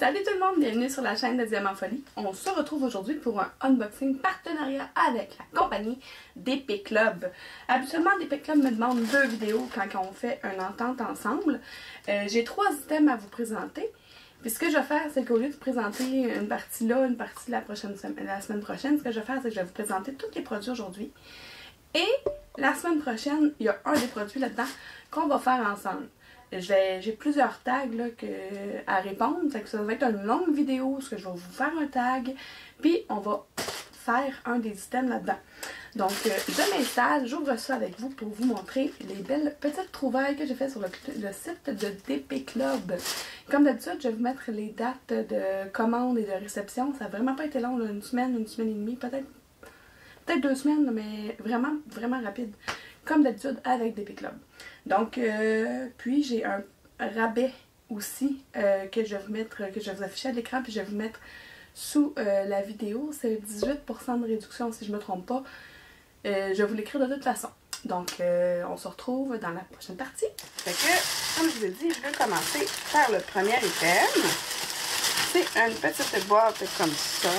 Salut tout le monde, bienvenue sur la chaîne de Diamant Folie. On se retrouve aujourd'hui pour un unboxing partenariat avec la compagnie DP Club. Habituellement, DP Club me demande 2 vidéos quand on fait une entente ensemble. J'ai 3 items à vous présenter. Puis ce que je vais faire, c'est qu'au lieu de présenter une partie là, une partie la semaine prochaine, ce que je vais faire, c'est que je vais vous présenter tous les produits aujourd'hui. Et la semaine prochaine, il y a un des produits là-dedans qu'on va faire ensemble. J'ai plusieurs tags là, à répondre. Ça va être une longue vidéo où je vais vous faire un tag. Puis on va faire un des items là-dedans. Donc je m'installe, j'ouvre ça avec vous pour vous montrer les belles petites trouvailles que j'ai fait sur le site de DP Club. Comme d'habitude, je vais vous mettre les dates de commande et de réception. Ça n'a vraiment pas été long, là, une semaine et demie, peut-être 2 semaines, mais vraiment, vraiment rapide. Comme d'habitude avec DP Club. Donc, puis j'ai un rabais aussi que je vais vous mettre, que je vais vous afficher à l'écran, puis je vais vous mettre sous la vidéo. C'est 18% de réduction si je ne me trompe pas. Je vais vous l'écrire de toute façon. Donc, on se retrouve dans la prochaine partie. Fait que, comme je vous ai dit, je vais commencer par le premier item. C'est une petite boîte comme ça.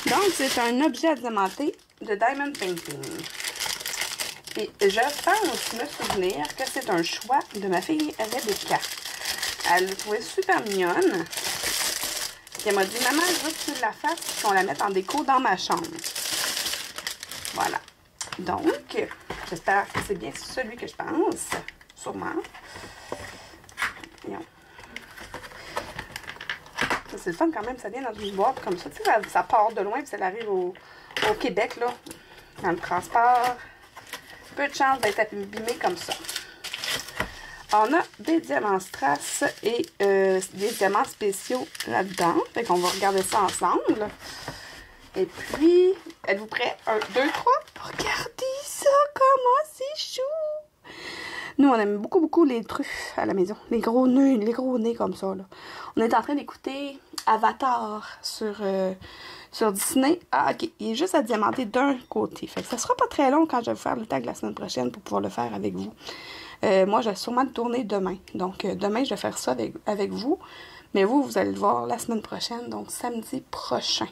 Donc, c'est un objet à diamanter de Diamond Painting. Et je pense me souvenir que c'est un choix de ma fille Rebecca. Elle l'a trouvé super mignonne. Et elle m'a dit, maman, je veux que tu la fasses et qu'on la mette en déco dans ma chambre. Voilà. Donc, j'espère que c'est bien celui que je pense. Sûrement. Voyons. C'est le fun quand même, ça vient dans une boîte comme ça. Tu sais, ça part de loin et ça arrive au Québec, là, dans le transport. Peu de chance d'être abîmé comme ça. On a des diamants strass et des diamants spéciaux là-dedans. Fait qu'on va regarder ça ensemble. Et puis, êtes-vous prêts? 1, 2, 3. Regardez ça, comment c'est chou! Nous, on aime beaucoup les truffes à la maison. Les gros nez comme ça, là. On est en train d'écouter Avatar sur Disney. Ah, ok. Il est juste à diamanter d'un côté. Fait que ça sera pas très long quand je vais faire le tag la semaine prochaine pour pouvoir le faire avec vous. Moi, je vais sûrement le tourner demain. Donc, demain, je vais faire ça avec vous. Mais vous allez le voir la semaine prochaine. Donc, samedi prochain.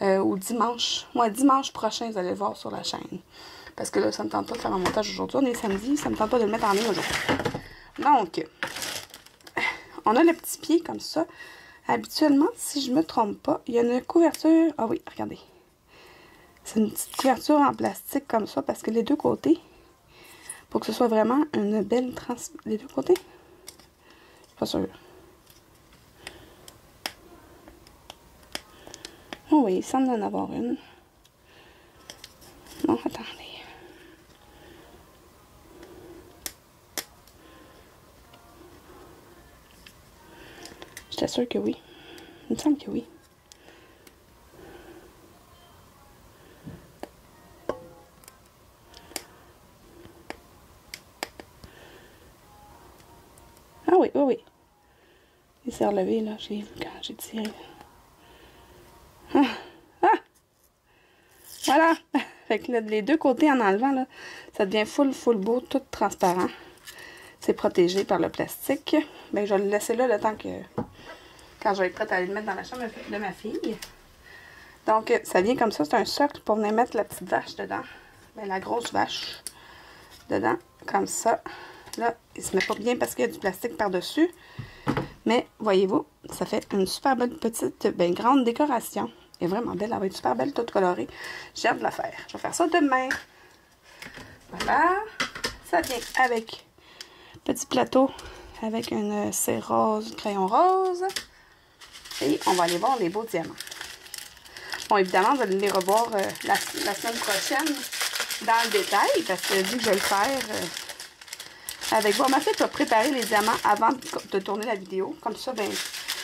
Ou dimanche. Ouais, dimanche prochain, vous allez le voir sur la chaîne. Parce que là, ça me tente pas de faire un montage aujourd'hui. On est samedi. Ça me tente pas de le mettre en ligne aujourd'hui. Donc, on a le petit pied comme ça. Habituellement, si je me trompe pas, il y a une couverture. Ah oui, regardez. C'est une petite couverture en plastique comme ça parce que les deux côtés, pour que ce soit vraiment une belle les deux côtés. Je suis pas sûre. Oh oui, il semble en avoir une. Non, attendez. J'étais sûre que oui. Il me semble que oui. Ah oui, oui, oui. Il s'est relevé, là. J'ai vu quand j'ai tiré. Ah! Ah! Voilà! Fait que là, les deux côtés en enlevant, là, ça devient full beau, tout transparent. C'est protégé par le plastique. Ben, je vais le laisser là le temps que... Quand je vais être prête à aller le mettre dans la chambre de ma fille. Donc, ça vient comme ça. C'est un socle pour venir mettre la petite vache dedans. Ben, la grosse vache dedans. Comme ça. Là, il se met pas bien parce qu'il y a du plastique par-dessus. Mais, voyez-vous, ça fait une super belle petite, ben, grande décoration. Elle est vraiment belle. Elle va être super belle, toute colorée. J'ai hâte de la faire. Je vais faire ça demain. Voilà. Ça vient avec petit plateau avec une cire rose, crayon rose. Et on va aller voir les beaux diamants. Bon, évidemment, vous allez les revoir la semaine prochaine dans le détail, parce que vu que je vais le faire avec vous. Ma fille va préparer les diamants avant de tourner la vidéo. Comme ça, ben,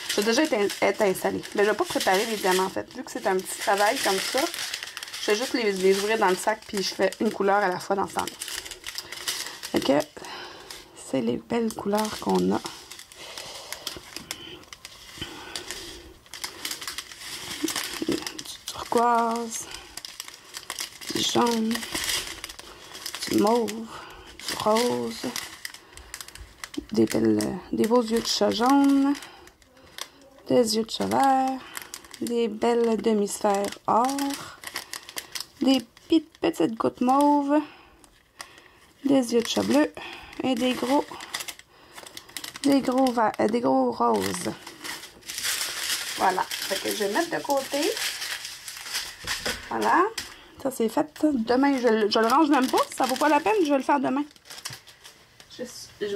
je vais déjà être installée. Mais je ne vais pas préparer les diamants, en fait. Vu que c'est un petit travail comme ça, je vais juste les ouvrir dans le sac, puis je fais une couleur à la fois dans ce temps-là. Fait que, c'est les belles couleurs qu'on a. Turquoise, du jaune, du mauve, du rose, des beaux yeux de chat jaune, des yeux de chat vert, des belles demi-sphères or, des petites gouttes mauves, des yeux de chat bleu et des gros roses. Voilà, fait que je vais mettre de côté. Voilà, ça c'est fait. Demain, je le range même pas, ça vaut pas la peine, je vais le faire demain.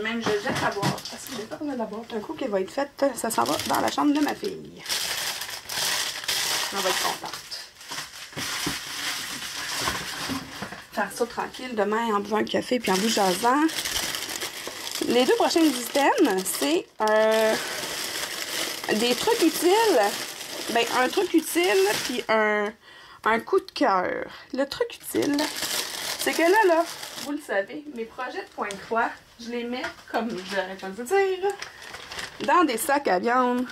Même je jette la boîte, parce que j'ai pas besoin de la boîte. Un coup qui va être faite, ça s'en va dans la chambre de ma fille. On va être contente. Faire ça tranquille demain en buvant un café puis en vous jasant. Les 2 prochains items, c'est des trucs utiles. Ben, un truc utile puis un coup de cœur. Le truc utile, c'est que là, vous le savez, mes projets de pointe croix, je les mets, comme j'arrête pas de vous dire, dans des sacs à viande.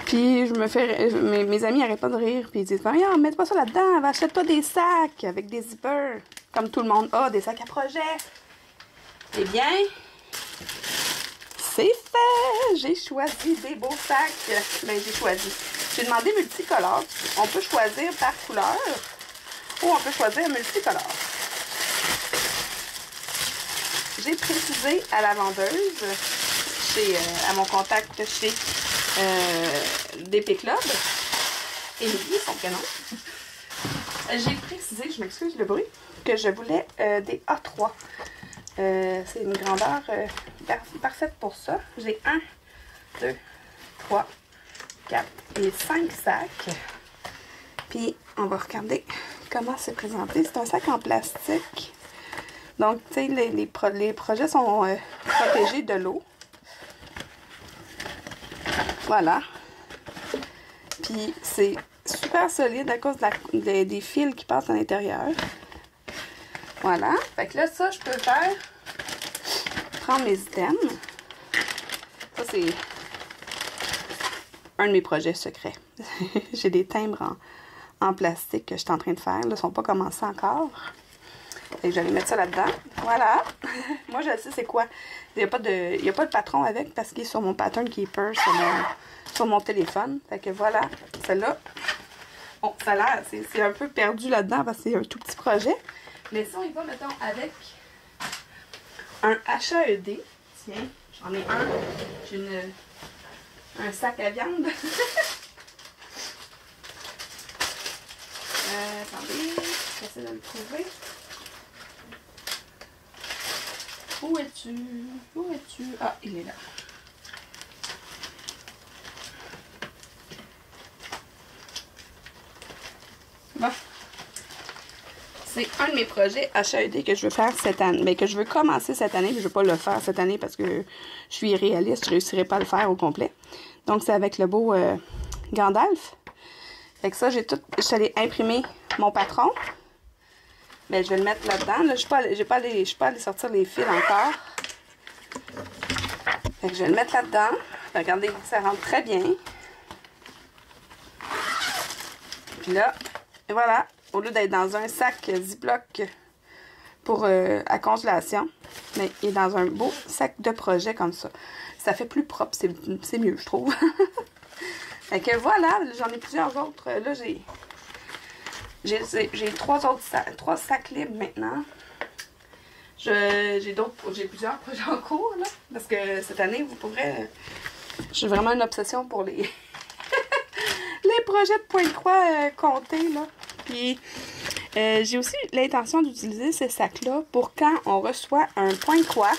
Puis je me fais... Mes amis n'arrêtent pas de rire. Puis ils disent, voyons, mets pas ça là-dedans. Achète-toi des sacs avec des zippers. Comme tout le monde a, des sacs à projet. Eh bien, c'est fait. J'ai choisi des beaux sacs. Ben, j'ai demandé multicolores. On peut choisir par couleur. Ou on peut choisir multicolore. J'ai précisé à la vendeuse, à mon contact chez DP Club, Émilie, son prénom, j'ai précisé, je m'excuse le bruit, que je voulais des A3. C'est une grandeur parfaite pour ça. J'ai 1, 2, 3, 4 et 5 sacs. Puis, on va regarder comment c'est présenté. C'est un sac en plastique. Donc, tu sais, les projets sont protégés de l'eau. Voilà. Puis, c'est super solide à cause des fils qui passent à l'intérieur. Voilà. Fait que là, ça, je peux faire... prendre mes items. Ça, c'est un de mes projets secrets. J'ai des timbres en plastique que je suis en train de faire. Là, ils ne sont pas commencés encore. Et je vais mettre ça là-dedans. Voilà. Moi, je sais c'est quoi. Il n'y a pas de patron avec parce qu'il est sur mon pattern keeper sur mon téléphone. Fait que voilà. Celle-là. Bon, ça a l'air. C'est un peu perdu là-dedans parce que c'est un tout petit projet. Mais ça, on y va, mettons, avec un HAED. Tiens, j'en ai un. J'ai un sac à viande. Attendez, j'essaie de le trouver. Où es-tu? Où es-tu? Ah, il est là. Bon. C'est un de mes projets HAED que je veux faire cette année. Mais que je veux commencer cette année. Mais je ne veux pas le faire cette année parce que je suis irréaliste. Je ne réussirai pas à le faire au complet. Donc, c'est avec le beau Gandalf. Fait que ça, je suis allée imprimer mon patron. Mais je vais le mettre là-dedans. Là, je ne suis pas allée sortir les fils encore. Fait que je vais le mettre là-dedans. Regardez, ça rentre très bien. Puis là, et voilà. Au lieu d'être dans un sac Ziploc pour à congélation, mais il est dans un beau sac de projet comme ça. Ça fait plus propre, c'est mieux, je trouve. Fait que voilà, j'en ai plusieurs autres. Là, j'ai trois sacs libres maintenant. J'ai plusieurs projets en cours, là. Parce que cette année, vous pourrez... J'ai vraiment une obsession pour les... les projets de pointe-croix comptés, là. Puis, j'ai aussi l'intention d'utiliser ces sacs-là pour quand on reçoit un point-croix.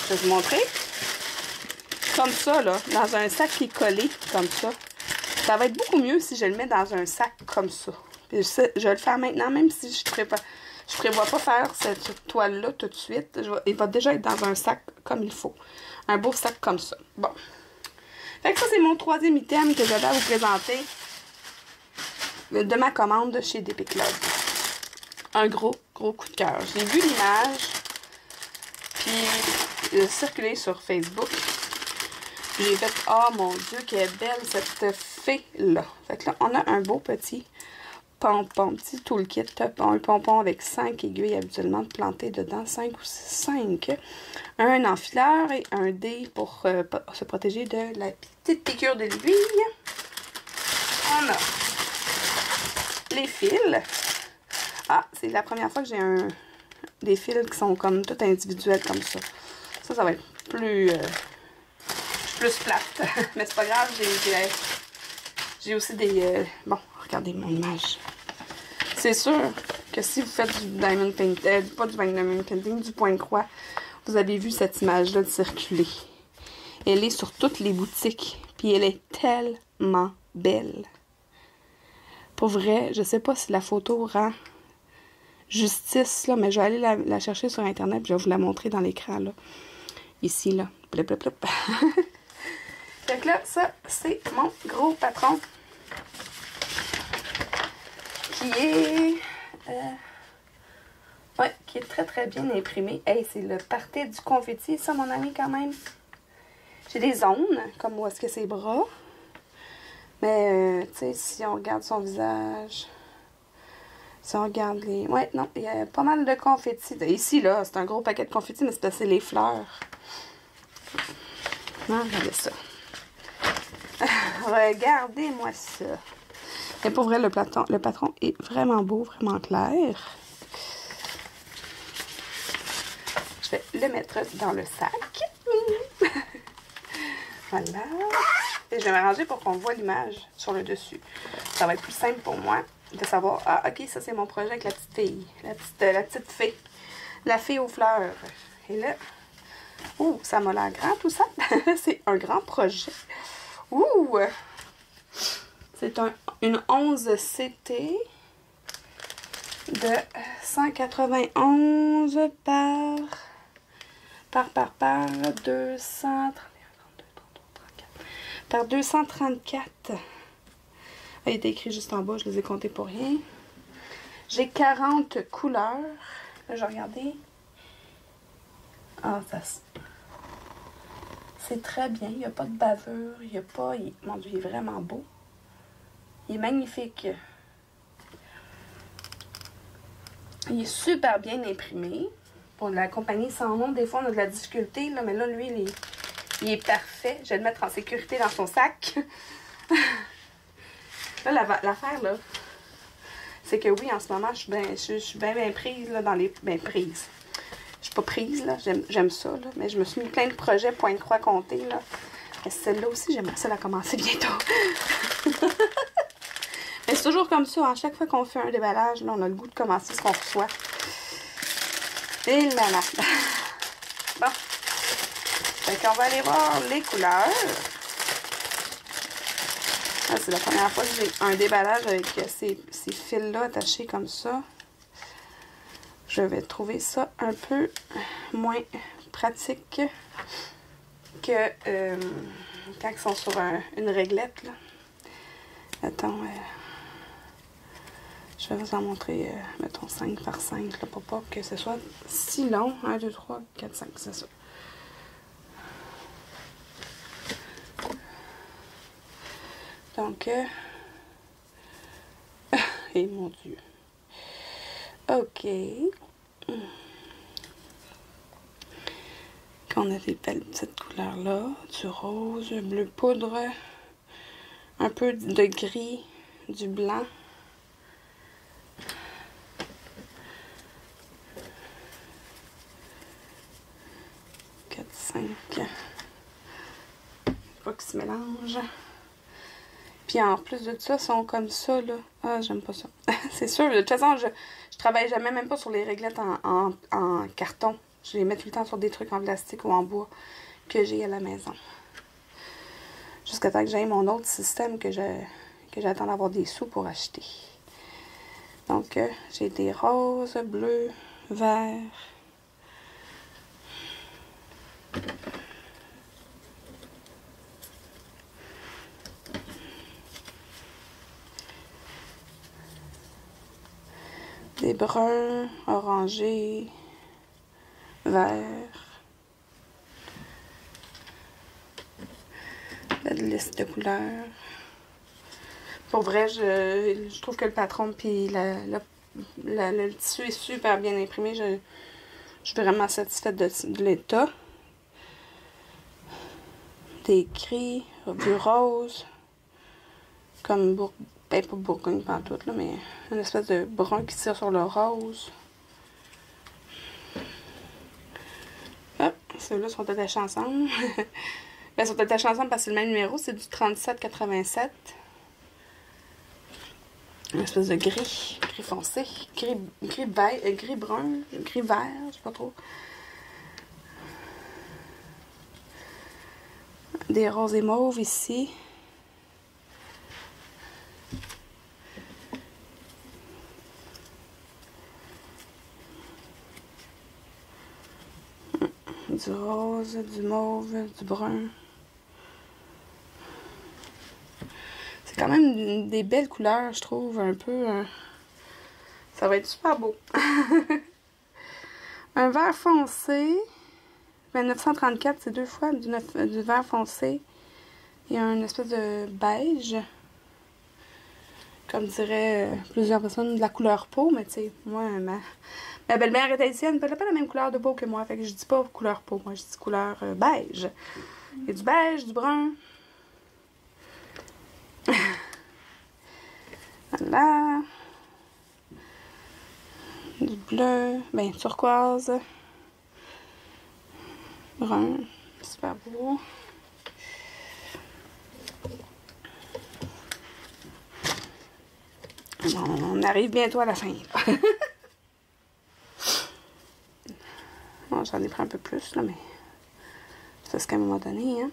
Je vais vous montrer. Comme ça, là, dans un sac qui est collé, comme ça. Ça va être beaucoup mieux si je le mets dans un sac comme ça. Puis, je vais le faire maintenant, même si je prévois pas faire cette toile-là tout de suite. Il va déjà être dans un sac comme il faut. Un beau sac comme ça. Bon. Fait que ça, c'est mon troisième item que j'avais à vous présenter de ma commande chez DP Club. Un gros coup de cœur. J'ai vu l'image, puis il a circulé sur Facebook. J'ai fait, oh mon Dieu, qu'elle est belle cette fée-là. Fait que là, on a un beau petit pompon, petit toolkit, un pompon avec 5 aiguilles habituellement plantées dedans, 5 ou 5. Un enfileur et un dé pour se protéger de la petite piqûre de l'aiguille. On a les fils. Ah, c'est la première fois que j'ai des fils qui sont comme tout individuels comme ça. Ça va être plus plate. Mais c'est pas grave, j'ai aussi des... bon, regardez mon image. C'est sûr que si vous faites du diamond painting, pas du diamond painting, du point de croix, vous avez vu cette image-là de circuler. Elle est sur toutes les boutiques. Puis elle est tellement belle. Pour vrai, je sais pas si la photo rend justice, là, mais je vais aller la chercher sur Internet et je vais vous la montrer dans l'écran, là. Ici, là. Blop, blop, blop. Fait que là, ça, c'est mon gros patron. Qui est... ouais, qui est très, très bien imprimé. Hey, c'est le party du confetti, ça, mon ami, quand même. J'ai des zones, comme où est-ce que ses bras. Mais, tu sais, si on regarde son visage... Si on regarde les... ouais, non, il y a pas mal de confettis. Ici, là, c'est un gros paquet de confettis, mais c'est parce que c'est les fleurs. Non, regardez ça. Regardez-moi ça. Et pour vrai, le patron est vraiment beau, vraiment clair. Je vais le mettre dans le sac. Voilà. Et je vais m'arranger pour qu'on voit l'image sur le dessus. Ça va être plus simple pour moi de savoir, ah, ok, ça c'est mon projet avec la petite fille. La petite fée. La fée aux fleurs. Et là, ouh, ça m'a l'air grand tout ça. C'est un grand projet. Ouh! C'est une 11 CT de 191 par 200... par 234. Il est écrit juste en bas, je les ai comptés pour rien. J'ai 40 couleurs. Là, je vais regarder. Ah, ça... c'est très bien. Il n'y a pas de bavure. Il n'y a pas... Mon Dieu, il est vraiment beau. Il est magnifique. Il est super bien imprimé. Pour la compagnie sans nom, des fois, on a de la difficulté. Là, mais là, lui, il est parfait. Je vais le mettre en sécurité dans son sac. Là, l'affaire, là, c'est que oui, en ce moment, je suis bien prise là, dans les... Bien prise. Je suis pas prise, là. J'aime ça, là. Mais je me suis mis plein de projets point de croix comptés, là. Mais celle-là aussi, j'aimerais ça la commencer bientôt. Mais c'est toujours comme ça. À chaque fois qu'on fait un déballage, là, on a le goût de commencer ce qu'on reçoit. Et là, là. Bon. Fait qu'on va aller voir les couleurs. C'est la première fois que j'ai un déballage avec ces fils-là attachés comme ça. Je vais trouver ça un peu moins pratique que quand ils sont sur une réglette. Là. Attends, je vais vous en montrer, mettons 5 par 5, là, pour pas que ce soit si long. 1, 2, 3, 4, 5, c'est ça. Donc, et mon Dieu. Ok. Qu'on a des belles petites couleurs là. Du rose, bleu poudre, un peu de gris, du blanc. Quatre, 5. Pas qu'ils se mélangent. Puis en plus de ça, ils sont comme ça, là. Ah, j'aime pas ça. C'est sûr, de toute façon, je travaille jamais, même pas sur les réglettes en carton. Je les mets tout le temps sur des trucs en plastique ou en bois que j'ai à la maison. Jusqu'à temps que j'aille mon autre système que j'attends d'avoir des sous pour acheter. Donc, j'ai des roses, bleus, verts. Des bruns, orangés, verts. La liste de couleurs. Pour vrai, je trouve que le patron puis le tissu est super bien imprimé. Je suis vraiment satisfaite de l'état. Des gris, du rose, comme ben pas bourgogne pantoute, là, mais une espèce de brun qui tire sur le rose. Hop, ceux-là sont attachés ensemble. Ben, ils sont attachés ensemble parce que c'est le même numéro, c'est du 37,87. Une espèce de gris foncé, gris brun, gris vert, je sais pas trop. Des roses et mauves ici. Du rose, du mauve, du brun. C'est quand même des belles couleurs, je trouve, un peu. Ça va être super beau. Un vert foncé. 934, c'est 2 fois du vert foncé. Il y a une espèce de beige. Comme diraient plusieurs personnes, de la couleur peau. Mais tu sais, moi, ma belle-mère est haïtienne, elle n'a pas la même couleur de peau que moi. Fait que je dis pas couleur peau, moi je dis couleur beige. Il y a du beige, du brun. Voilà. Du bleu, ben turquoise. Brun, super beau. On arrive bientôt à la fin. Bon, j'en ai pris un peu plus, là, mais c'est parce qu'à un moment donné, hein.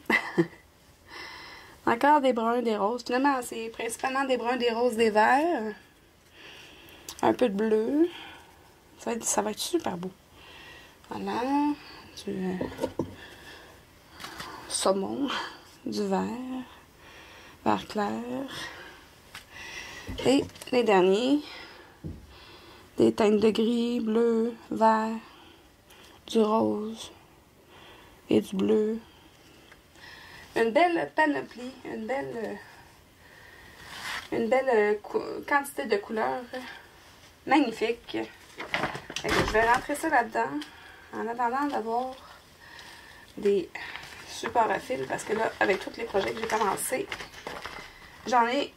Encore des bruns, des roses. Finalement, c'est principalement des bruns, des roses, des verts. Un peu de bleu. Ça va être super beau. Voilà. Du saumon. Du vert. Vert clair. Et les derniers. Des teintes de gris, bleu, vert. Du rose. Et du bleu. Une belle panoplie. Une belle quantité de couleurs. Magnifique. Je vais rentrer ça là-dedans en attendant d'avoir des supports à fil parce que là, avec tous les projets que j'ai commencé, j'en ai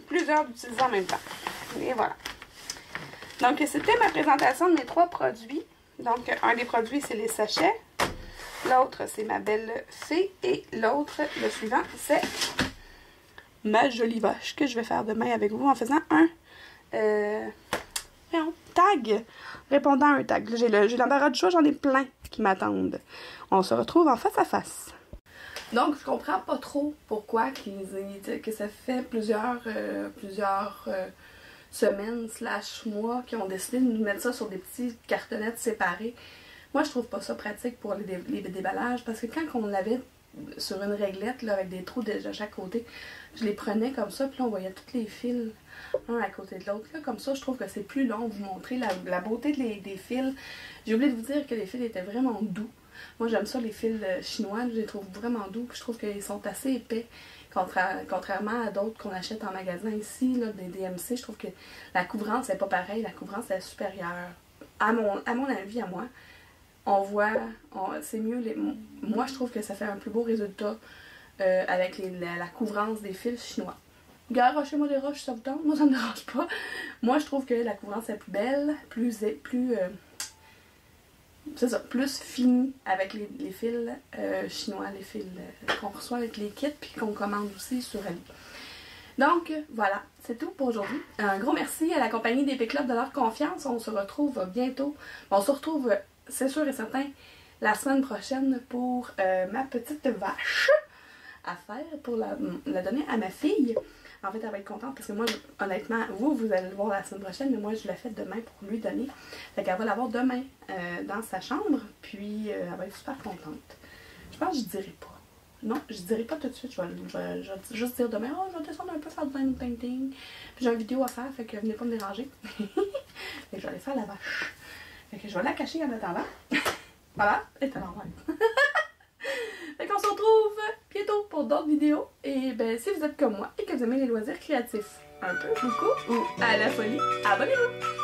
plusieurs d'utiliser en même temps. Et voilà. Donc, c'était ma présentation de mes 3 produits. Donc, un des produits, c'est les sachets. L'autre, c'est ma belle fée. Et l'autre, le suivant, c'est ma jolie vache que je vais faire demain avec vous en faisant un tag. Répondant à un tag. J'ai l'embarras du choix, j'en ai plein qui m'attendent. On se retrouve en face à face. Donc, je comprends pas trop pourquoi que ça fait plusieurs semaines / mois qu'ils ont décidé de nous mettre ça sur des petits cartonnettes séparés. Moi, je trouve pas ça pratique pour les déballages parce que quand on l'avait sur une réglette là, avec des trous de chaque côté, je les prenais comme ça, puis là, on voyait tous les fils un à côté de l'autre. Comme ça, je trouve que c'est plus long de vous montrer la beauté des fils. J'ai oublié de vous dire que les fils étaient vraiment doux. Moi, j'aime ça, les fils chinois, je les trouve vraiment doux, puis je trouve qu'ils sont assez épais. Contrairement à d'autres qu'on achète en magasin ici, là, des DMC, je trouve que la couvrance n'est pas pareille, la couvrance est supérieure. À mon avis, à moi, on voit, c'est mieux, moi je trouve que ça fait un plus beau résultat avec la couvrance des fils chinois. Garochez-moi des roches, ça vous tente, moi ça me dérange pas. Moi je trouve que la couvrance est plus belle, c'est ça, plus finie avec les fils chinois, les fils qu'on reçoit avec les kits puis qu'on commande aussi sur Ali. Donc voilà, c'est tout pour aujourd'hui. Un gros merci à la compagnie d'Épée Club de leur confiance. On se retrouve bientôt. On se retrouve, c'est sûr et certain, la semaine prochaine pour ma petite vache à faire pour la donner à ma fille. En fait, elle va être contente parce que moi, honnêtement, vous allez le voir la semaine prochaine, mais moi, je la fais demain pour lui donner. Fait qu'elle va l'avoir demain dans sa chambre, puis elle va être super contente. Je pense que je dirai pas. Non, je dirai pas tout de suite. Je vais juste dire demain, oh, je vais descendre un peu faire du painting. Puis j'ai une vidéo à faire, fait que venez pas me déranger. Fait que je vais aller faire la vache. Fait que je vais la cacher en attendant. Voilà, et c'est normal. Fait qu'on se retrouve bientôt. bientôt pour d'autres vidéos. Et ben, si vous êtes comme moi et que vous aimez les loisirs créatifs un peu, beaucoup ou à la folie, abonnez-vous!